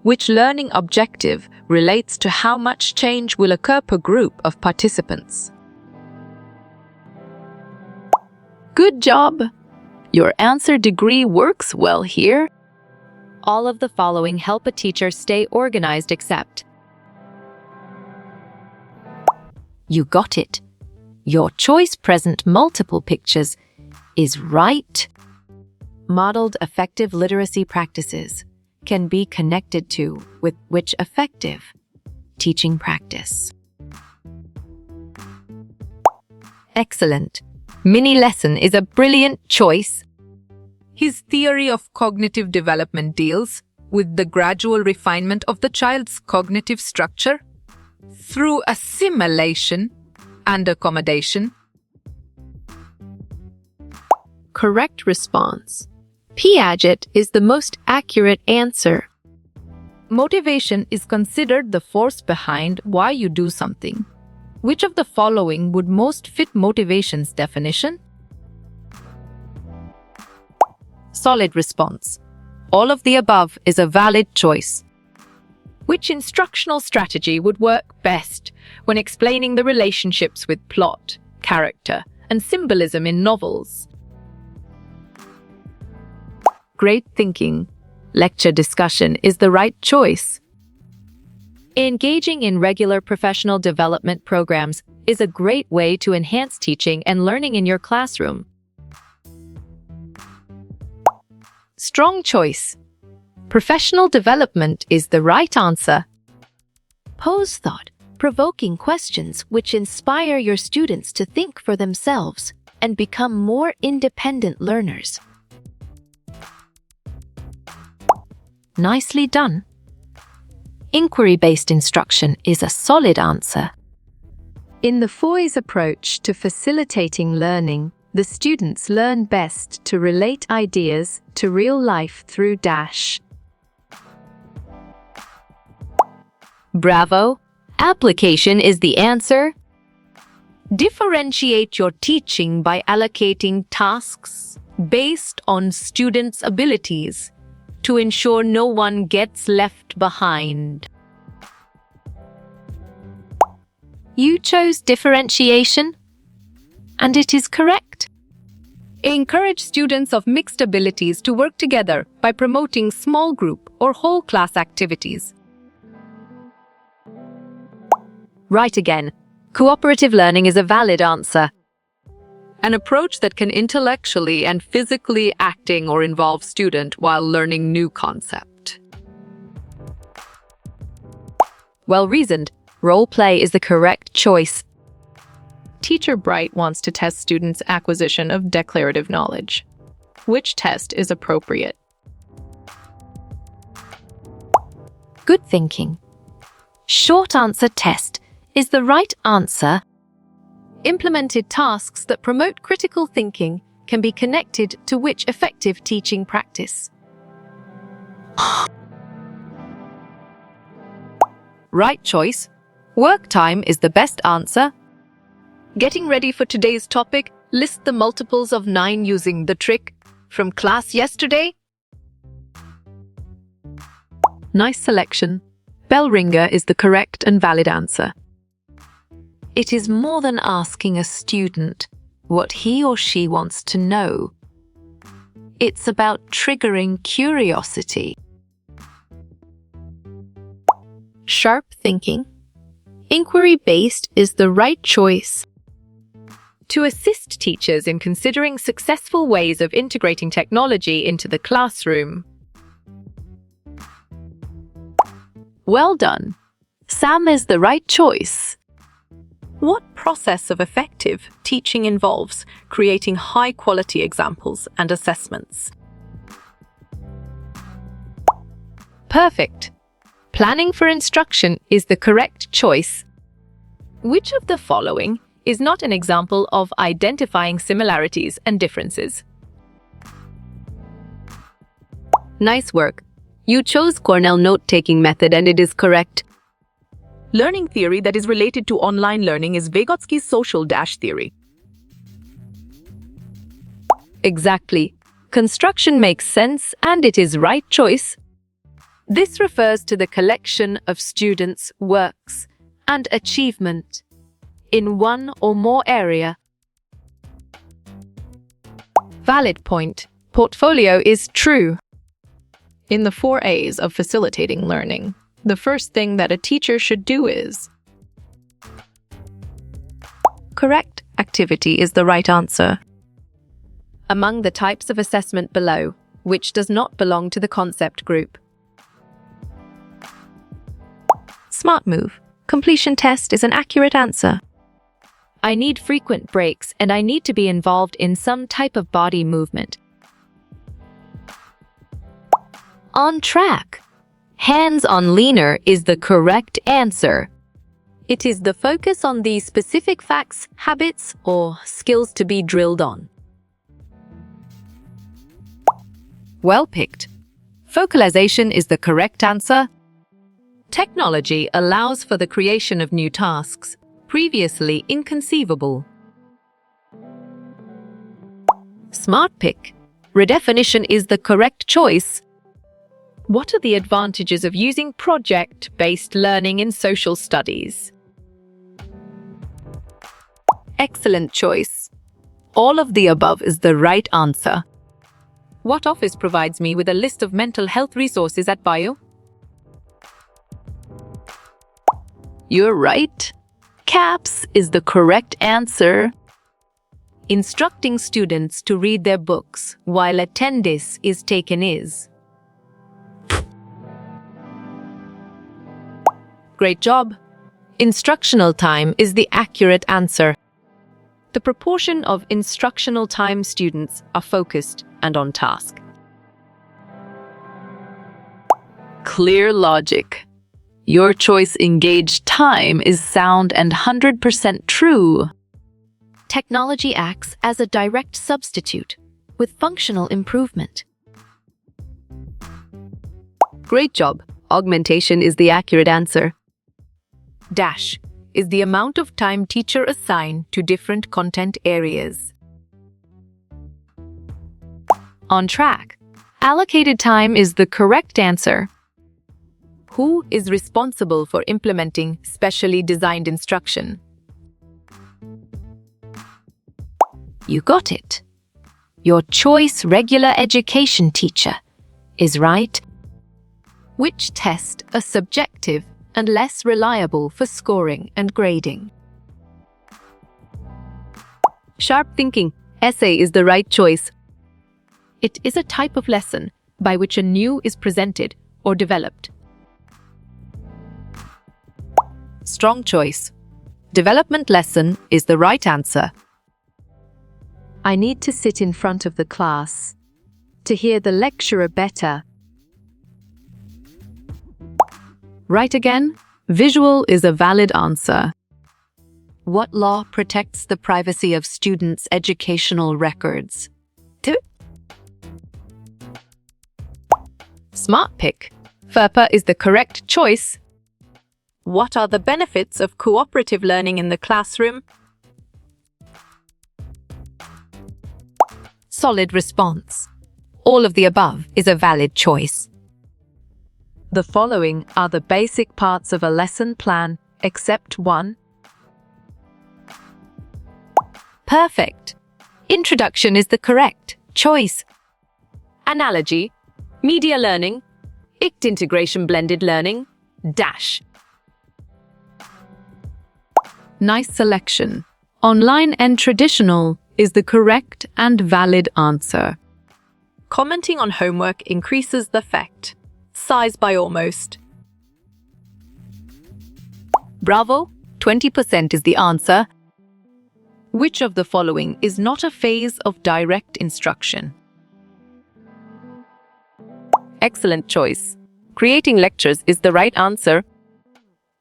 Which learning objective relates to how much change will occur per group of participants? Good job! Your answer degree works well here. All of the following help a teacher stay organized except. You got it. Your choice present multiple pictures is right. Modeled effective literacy practices can be connected to with which effective teaching practice? Excellent. Mini lesson is a brilliant choice. His theory of cognitive development deals with the gradual refinement of the child's cognitive structure through assimilation and accommodation. Correct response. Piaget is the most accurate answer. Motivation is considered the force behind why you do something. Which of the following would most fit motivation's definition? Solid response. All of the above is a valid choice. Which instructional strategy would work best when explaining the relationships with plot, character, and symbolism in novels? Great thinking. Lecture discussion is the right choice. Engaging in regular professional development programs is a great way to enhance teaching and learning in your classroom. Strong choice. Professional development is the right answer. Pose thought-provoking questions which inspire your students to think for themselves and become more independent learners. Nicely done. Inquiry-based instruction is a solid answer. In the Foy's approach to facilitating learning, the students learn best to relate ideas to real life through Dash. Bravo! Application is the answer. Differentiate your teaching by allocating tasks based on students' abilities to ensure no one gets left behind. You chose differentiation, and it is correct. Encourage students of mixed abilities to work together by promoting small group or whole class activities. Right again. Cooperative learning is a valid answer. An approach that can intellectually and physically acting or involve student while learning new concept. Well reasoned. Role play is the correct choice. Teacher Bright wants to test students' acquisition of declarative knowledge. Which test is appropriate? Good thinking. Short answer test is the right answer. Implemented tasks that promote critical thinking can be connected to which effective teaching practice? Right choice. Work time is the best answer. Getting ready for today's topic, list the multiples of 9 using the trick from class yesterday. Nice selection. Bell ringer is the correct and valid answer. It is more than asking a student what he or she wants to know. It's about triggering curiosity. Sharp thinking. Inquiry-based is the right choice. To assist teachers in considering successful ways of integrating technology into the classroom. Well done. Sam is the right choice. What process of effective teaching involves creating high-quality examples and assessments? Perfect. Planning for instruction is the correct choice. Which of the following is not an example of identifying similarities and differences? Nice work. You chose Cornell note-taking method and it is correct. Learning theory that is related to online learning is Vygotsky's social dash theory. Exactly. Construction makes sense and it is right choice. This refers to the collection of students' works and achievement in one or more area. Valid point. Portfolio is true. In the 4 A's of facilitating learning, the first thing that a teacher should do is correct activity is the right answer. Among the types of assessment below, which does not belong to the concept group? Smart move. Completion test is an accurate answer. I need frequent breaks and I need to be involved in some type of body movement. On track. Hands on leaner is the correct answer. It is the focus on the specific facts, habits, or skills to be drilled on. Well picked. Focalization is the correct answer. Technology allows for the creation of new tasks, previously inconceivable. Smart pick. Redefinition is the correct choice. What are the advantages of using project-based learning in social studies? Excellent choice. All of the above is the right answer. What office provides me with a list of mental health resources at Bio? You're right. CAPS is the correct answer. Instructing students to read their books while attendance is taken is. Great job. Instructional time is the accurate answer. The proportion of instructional time students are focused and on task. Clear logic. Your choice engaged time is sound and 100% true. Technology acts as a direct substitute with functional improvement. Great job. Augmentation is the accurate answer. Dash is the amount of time teacher assign to different content areas. On track. Allocated time is the correct answer. Who is responsible for implementing specially designed instruction? You got it. Your choice regular education teacher is right. Which test are subjective and less reliable for scoring and grading? Sharp thinking. Essay is the right choice. It is a type of lesson by which a new is presented or developed. Strong choice. Development lesson is the right answer. I need to sit in front of the class to hear the lecturer better. Right again. Visual is a valid answer. What law protects the privacy of students' educational records? Smart pick. FERPA is the correct choice. What are the benefits of cooperative learning in the classroom? Solid response. All of the above is a valid choice. The following are the basic parts of a lesson plan, except one. Perfect. Introduction is the correct choice. Analogy, media learning, ICT integration blended learning, dash. Nice selection. Online and traditional is the correct and valid answer. Commenting on homework increases the effect. Size by almost. Bravo, 20% is the answer. Which of the following is not a phase of direct instruction? Excellent choice. Creating lectures is the right answer.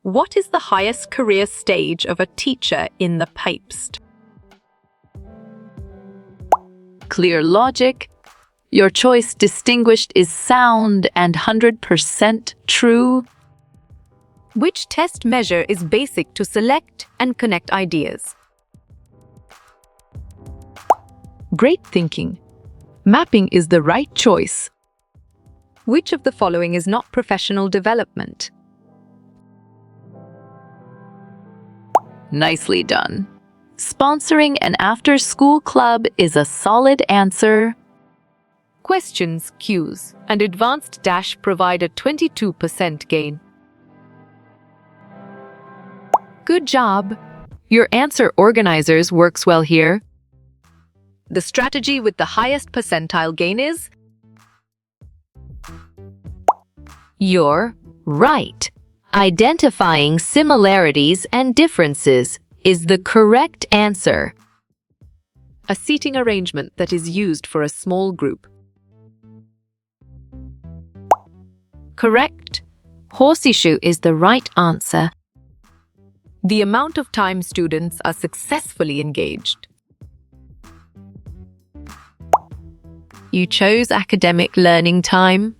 What is the highest career stage of a teacher in the Papst? Clear logic. Your choice distinguished is sound and 100% true. Which test measure is basic to select and connect ideas? Great thinking. Mapping is the right choice. Which of the following is not professional development? Nicely done. Sponsoring an after-school club is a solid answer. Questions, cues, and advanced dash provide a 22% gain. Good job. Your answer organizers works well here. The strategy with the highest percentile gain is You're right. Identifying similarities and differences is the correct answer. a seating arrangement that is used for a small group. Correct. Horseshoe is the right answer. The amount of time students are successfully engaged. You chose academic learning time,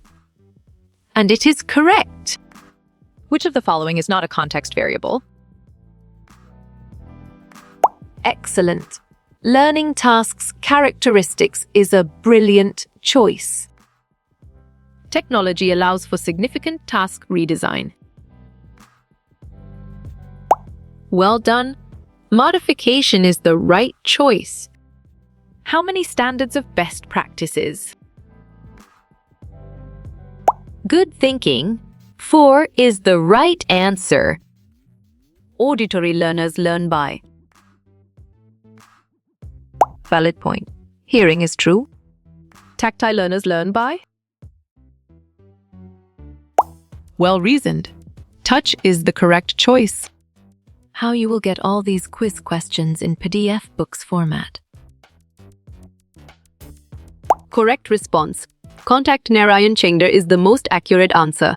and it is correct. Which of the following is not a context variable? Excellent. Learning tasks characteristics is a brilliant choice. Technology allows for significant task redesign. Well done. Modification is the right choice. How many standards of best practices? Good thinking. 4 is the right answer. Auditory learners learn by. Valid point. Hearing is true. Tactile learners learn by? Well reasoned. Touch is the correct choice. How you will get all these quiz questions in PDF books format. Correct response. Contact Narayan Chengder is the most accurate answer.